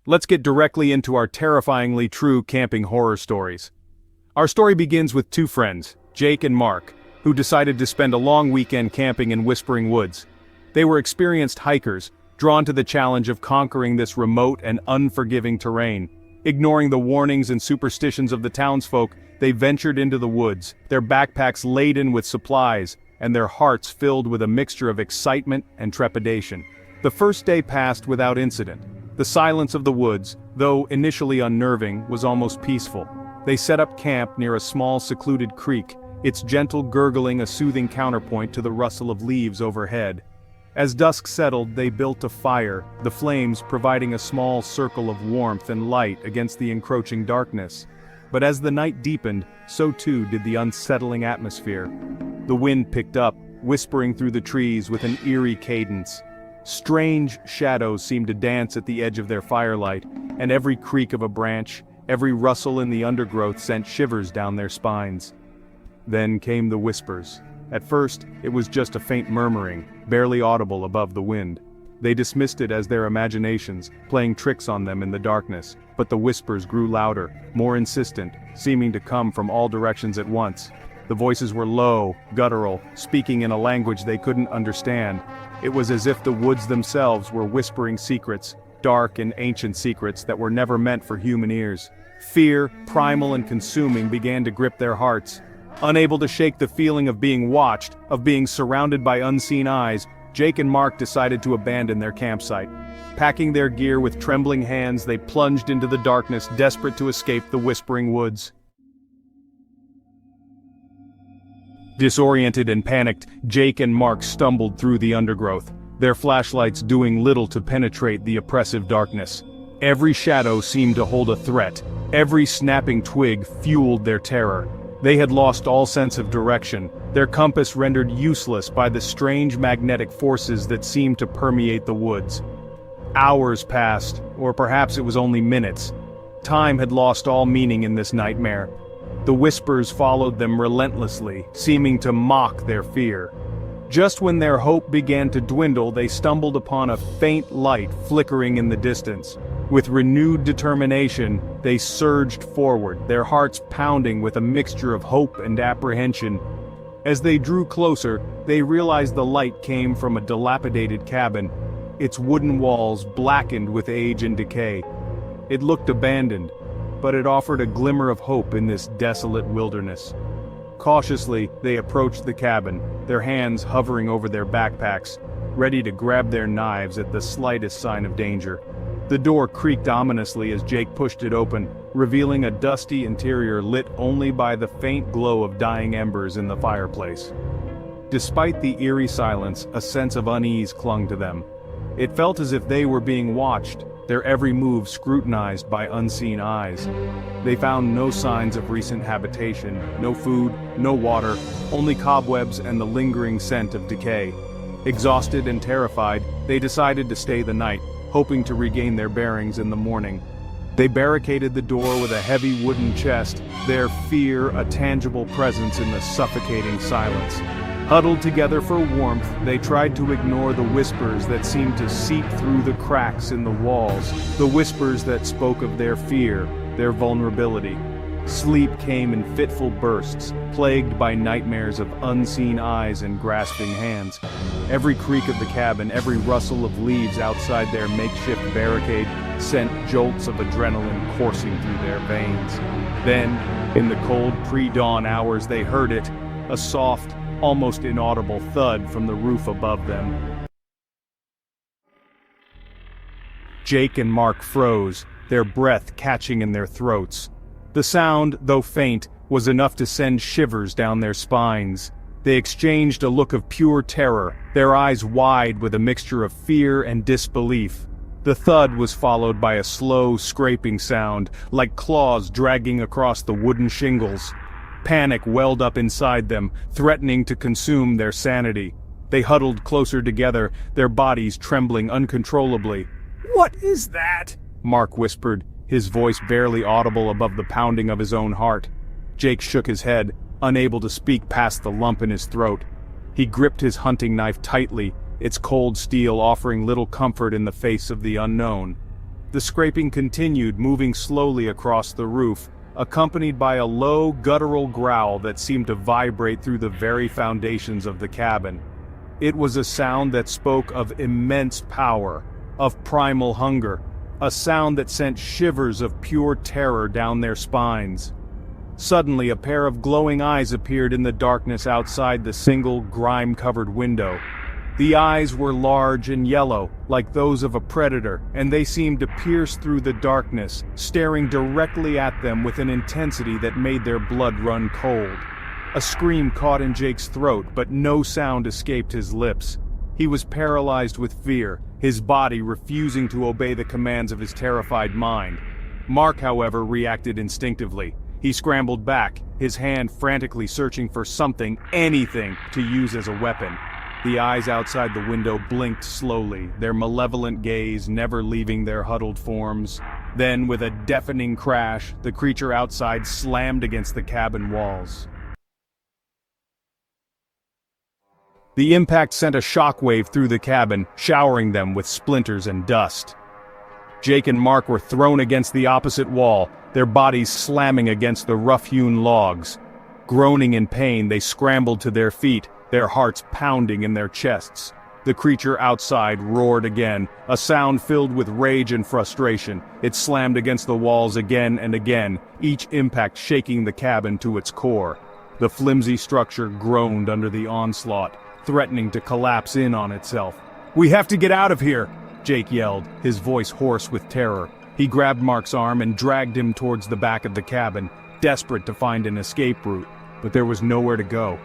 let's get directly into our terrifyingly true camping horror stories. Our story begins with two friends, Jake and Mark, who decided to spend a long weekend camping in Whispering Woods. They were experienced hikers, drawn to the challenge of conquering this remote and unforgiving terrain. Ignoring the warnings and superstitions of the townsfolk, they ventured into the woods, their backpacks laden with supplies, and their hearts filled with a mixture of excitement and trepidation. The first day passed without incident. The silence of the woods, though initially unnerving, was almost peaceful. They set up camp near a small secluded creek, its gentle gurgling a soothing counterpoint to the rustle of leaves overhead. As dusk settled, they built a fire, the flames providing a small circle of warmth and light against the encroaching darkness. But as the night deepened, so too did the unsettling atmosphere. The wind picked up, whispering through the trees with an eerie cadence. Strange shadows seemed to dance at the edge of their firelight, and every creak of a branch, every rustle in the undergrowth sent shivers down their spines. Then came the whispers. At first, it was just a faint murmuring, barely audible above the wind. They dismissed it as their imaginations, playing tricks on them in the darkness, but the whispers grew louder, more insistent, seeming to come from all directions at once. The voices were low, guttural, speaking in a language they couldn't understand. It was as if the woods themselves were whispering secrets, dark and ancient secrets that were never meant for human ears. Fear, primal and consuming, began to grip their hearts. Unable to shake the feeling of being watched, of being surrounded by unseen eyes, Jake and Mark decided to abandon their campsite. Packing their gear with trembling hands, they plunged into the darkness, desperate to escape the Whispering Woods. Disoriented and panicked, Jake and Mark stumbled through the undergrowth, their flashlights doing little to penetrate the oppressive darkness. Every shadow seemed to hold a threat. Every snapping twig fueled their terror. They had lost all sense of direction, their compass rendered useless by the strange magnetic forces that seemed to permeate the woods. Hours passed, or perhaps it was only minutes. Time had lost all meaning in this nightmare. The whispers followed them relentlessly, seeming to mock their fear. Just when their hope began to dwindle, they stumbled upon a faint light flickering in the distance. With renewed determination, they surged forward, their hearts pounding with a mixture of hope and apprehension. As they drew closer, they realized the light came from a dilapidated cabin, its wooden walls blackened with age and decay. It looked abandoned, but it offered a glimmer of hope in this desolate wilderness. Cautiously, they approached the cabin, their hands hovering over their backpacks, ready to grab their knives at the slightest sign of danger. The door creaked ominously as Jake pushed it open, revealing a dusty interior lit only by the faint glow of dying embers in the fireplace. Despite the eerie silence, a sense of unease clung to them. It felt as if they were being watched, their every move scrutinized by unseen eyes. They found no signs of recent habitation, no food, no water, only cobwebs and the lingering scent of decay. Exhausted and terrified, they decided to stay the night, hoping to regain their bearings in the morning. They barricaded the door with a heavy wooden chest, their fear a tangible presence in the suffocating silence. Huddled together for warmth, they tried to ignore the whispers that seemed to seep through the cracks in the walls, the whispers that spoke of their fear, their vulnerability. Sleep came in fitful bursts, plagued by nightmares of unseen eyes and grasping hands. Every creak of the cabin, every rustle of leaves outside their makeshift barricade sent jolts of adrenaline coursing through their veins. Then, in the cold pre-dawn hours, they heard it, a soft, almost inaudible thud from the roof above them. Jake and Mark froze, their breath catching in their throats. The sound, though faint, was enough to send shivers down their spines. They exchanged a look of pure terror, their eyes wide with a mixture of fear and disbelief. The thud was followed by a slow, scraping sound, like claws dragging across the wooden shingles. Panic welled up inside them, threatening to consume their sanity. They huddled closer together, their bodies trembling uncontrollably. "What is that?" Mark whispered, his voice barely audible above the pounding of his own heart. Jake shook his head, unable to speak past the lump in his throat. He gripped his hunting knife tightly, its cold steel offering little comfort in the face of the unknown. The scraping continued, moving slowly across the roof, accompanied by a low, guttural growl that seemed to vibrate through the very foundations of the cabin. It was a sound that spoke of immense power, of primal hunger, a sound that sent shivers of pure terror down their spines. Suddenly, a pair of glowing eyes appeared in the darkness outside the single, grime-covered window. The eyes were large and yellow, like those of a predator, and they seemed to pierce through the darkness, staring directly at them with an intensity that made their blood run cold. A scream caught in Jake's throat, but no sound escaped his lips. He was paralyzed with fear, his body refusing to obey the commands of his terrified mind. Mark, however, reacted instinctively. He scrambled back, his hand frantically searching for something, anything, to use as a weapon. The eyes outside the window blinked slowly, their malevolent gaze never leaving their huddled forms. Then, with a deafening crash, the creature outside slammed against the cabin walls. The impact sent a shockwave through the cabin, showering them with splinters and dust. Jake and Mark were thrown against the opposite wall, their bodies slamming against the rough-hewn logs. Groaning in pain, they scrambled to their feet, their hearts pounding in their chests. The creature outside roared again, a sound filled with rage and frustration. It slammed against the walls again and again, each impact shaking the cabin to its core. The flimsy structure groaned under the onslaught, threatening to collapse in on itself. "We have to get out of here!" Jake yelled, his voice hoarse with terror. He grabbed Mark's arm and dragged him towards the back of the cabin, desperate to find an escape route, but there was nowhere to go.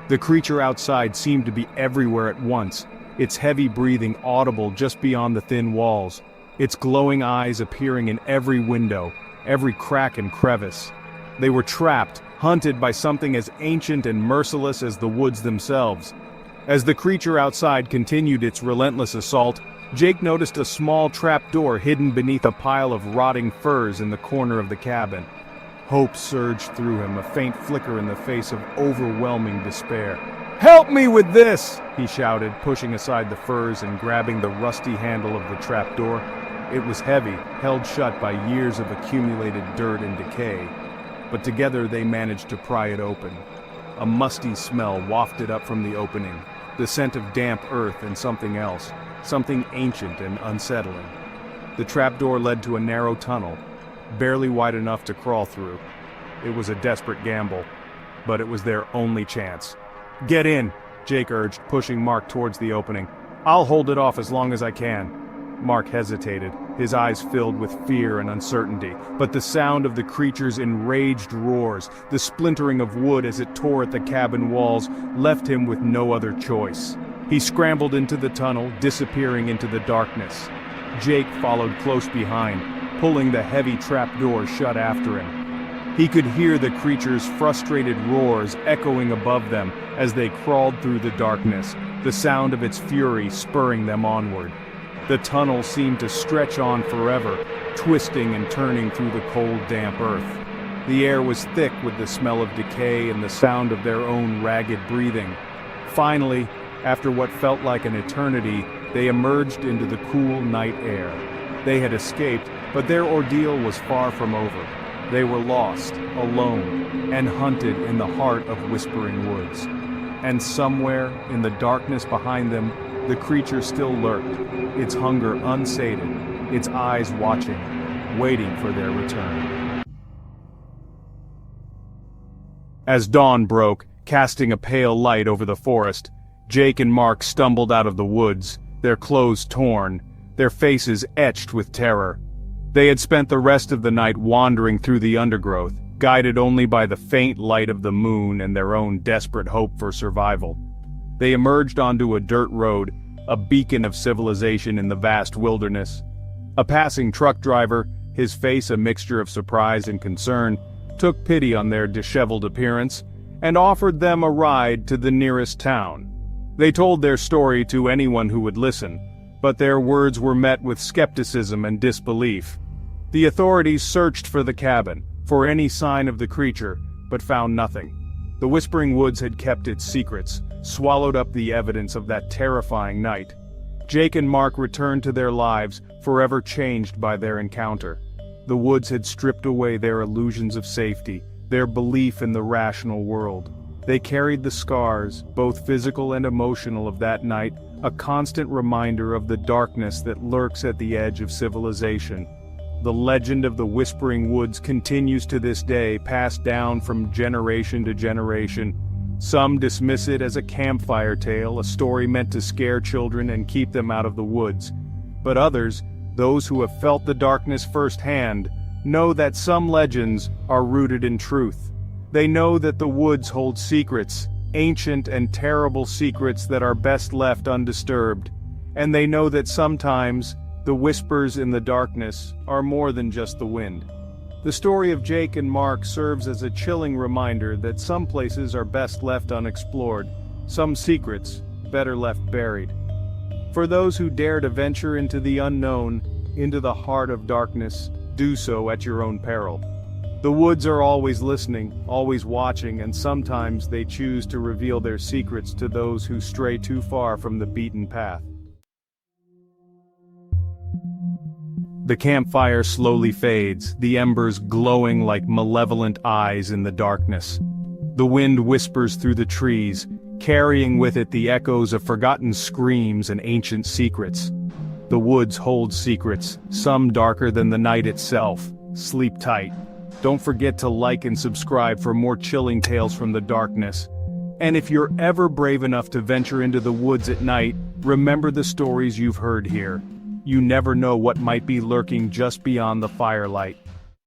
The creature outside seemed to be everywhere at once, its heavy breathing audible just beyond the thin walls, its glowing eyes appearing in every window, every crack and crevice. They were trapped, hunted by something as ancient and merciless as the woods themselves. As the creature outside continued its relentless assault, Jake noticed a small trapdoor hidden beneath a pile of rotting furs in the corner of the cabin. Hope surged through him, a faint flicker in the face of overwhelming despair. "Help me with this!" he shouted, pushing aside the furs and grabbing the rusty handle of the trapdoor. It was heavy, held shut by years of accumulated dirt and decay, but together they managed to pry it open. A musty smell wafted up from the opening, the scent of damp earth and something else, something ancient and unsettling. The trapdoor led to a narrow tunnel, barely wide enough to crawl through. It was a desperate gamble, but it was their only chance. "Get in," Jake urged, pushing Mark towards the opening. "I'll hold it off as long as I can." Mark hesitated, his eyes filled with fear and uncertainty, but the sound of the creature's enraged roars, the splintering of wood as it tore at the cabin walls, left him with no other choice. He scrambled into the tunnel, disappearing into the darkness. Jake followed close behind, pulling the heavy trapdoor shut after him. He could hear the creature's frustrated roars echoing above them as they crawled through the darkness, the sound of its fury spurring them onward. The tunnel seemed to stretch on forever, twisting and turning through the cold, damp earth. The air was thick with the smell of decay and the sound of their own ragged breathing. Finally, after what felt like an eternity, they emerged into the cool night air. They had escaped, but their ordeal was far from over. They were lost, alone, and hunted in the heart of Whispering Woods. And somewhere, in the darkness behind them, the creature still lurked, its hunger unsated, its eyes watching, waiting for their return. As dawn broke, casting a pale light over the forest, Jake and Mark stumbled out of the woods, their clothes torn, their faces etched with terror. They had spent the rest of the night wandering through the undergrowth, guided only by the faint light of the moon and their own desperate hope for survival. They emerged onto a dirt road, a beacon of civilization in the vast wilderness. A passing truck driver, his face a mixture of surprise and concern, took pity on their disheveled appearance and offered them a ride to the nearest town. They told their story to anyone who would listen, but their words were met with skepticism and disbelief. The authorities searched for the cabin, for any sign of the creature, but found nothing. The Whispering Woods had kept its secrets, swallowed up the evidence of that terrifying night. Jake and Mark returned to their lives, forever changed by their encounter. The woods had stripped away their illusions of safety, their belief in the rational world. They carried the scars, both physical and emotional, of that night, a constant reminder of the darkness that lurks at the edge of civilization. The legend of the Whispering Woods continues to this day, passed down from generation to generation. Some dismiss it as a campfire tale, a story meant to scare children and keep them out of the woods. But others, those who have felt the darkness firsthand, know that some legends are rooted in truth. They know that the woods hold secrets, ancient and terrible secrets that are best left undisturbed. And they know that sometimes, the whispers in the darkness are more than just the wind. The story of Jake and Mark serves as a chilling reminder that some places are best left unexplored, some secrets better left buried. For those who dare to venture into the unknown, into the heart of darkness, do so at your own peril. The woods are always listening, always watching, and sometimes they choose to reveal their secrets to those who stray too far from the beaten path. The campfire slowly fades, the embers glowing like malevolent eyes in the darkness. The wind whispers through the trees, carrying with it the echoes of forgotten screams and ancient secrets. The woods hold secrets, some darker than the night itself. Sleep tight. Don't forget to like and subscribe for more chilling tales from the darkness. And if you're ever brave enough to venture into the woods at night, remember the stories you've heard here. You never know what might be lurking just beyond the firelight.